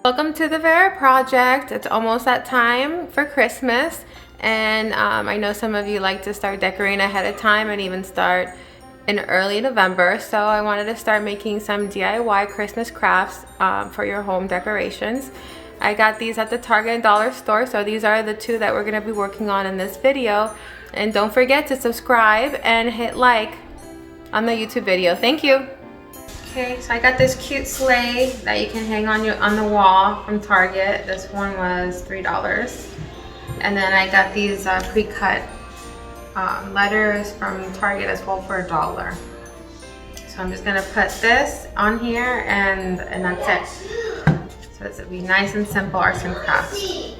Welcome to the Vera project. It's almost that time for Christmas, and I know some of you like to start decorating ahead of time and even start in early November. So I wanted to start making some DIY Christmas crafts for your home decorations. I got these at the Target and Dollar Store, so these are the two that we're going to be working on in this video. And don't forget to subscribe and hit like on the YouTube video. Thank you. Okay, so I got this cute sleigh that you can hang on the wall from Target. This one was $3. And then I got these pre-cut letters from Target as well for $1. So I'm just gonna put this on here and that's it. So it's gonna be nice and simple arts and crafts.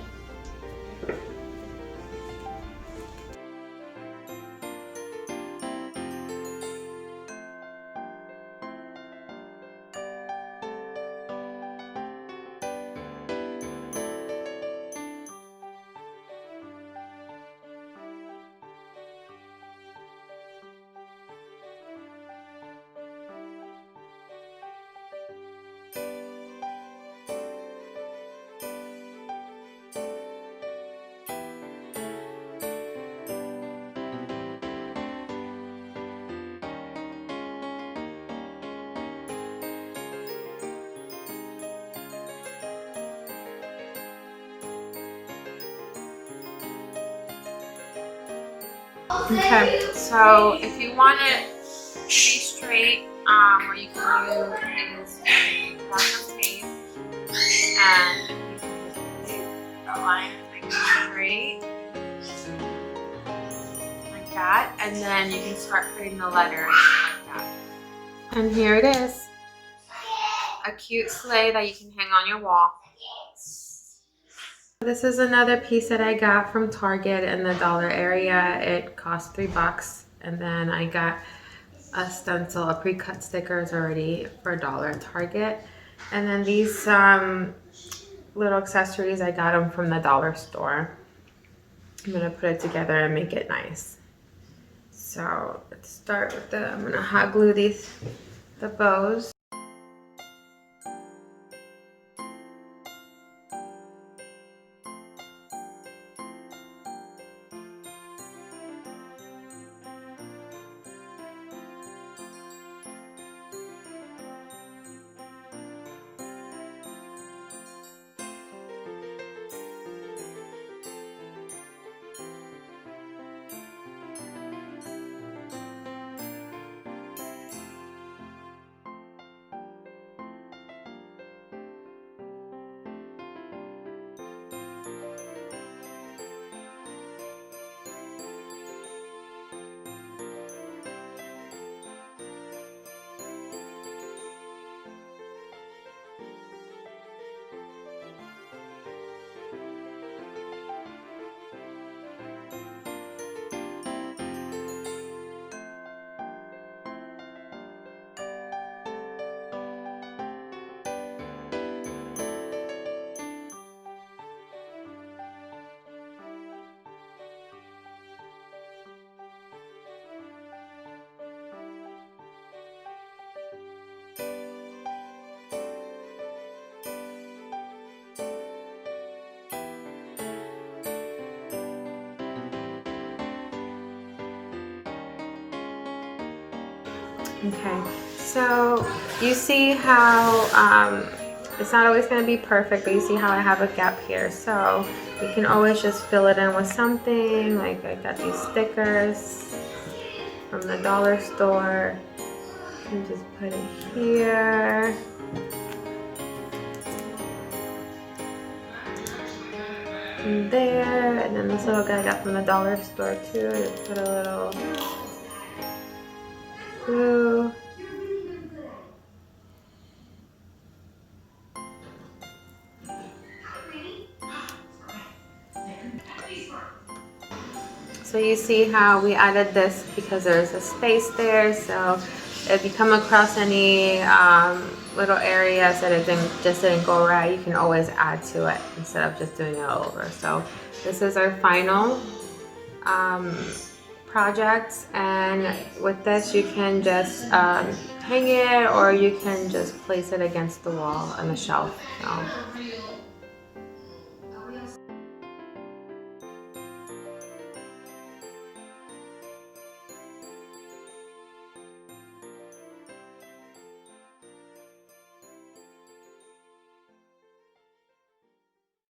Okay, so if you want it to be straight, what you can do is wash your face and you can just make a line like straight, like that, and then you can start putting the letters like that. And here it is, a cute sleigh that you can hang on your wall. This is another piece that I got from Target in the dollar area. It cost $3, and then I got a stencil, a pre-cut stickers already for $1 at Target. And then these little accessories, I got them from the dollar store. I'm gonna put it together and make it nice. So let's start with I'm gonna hot glue the bows. Okay, so you see how it's not always going to be perfect, but you see how I have a gap here. So you can always just fill it in with something, like I got these stickers from the dollar store. You can just put it here. And there, and then this little guy I got from the dollar store too. Just put a little glue. So you see how we added this because there's a space there. So if you come across any little areas that it didn't go right, you can always add to it instead of just doing it all over. So this is our final projects, and with this you can just hang it, or you can just place it against the wall on the shelf. So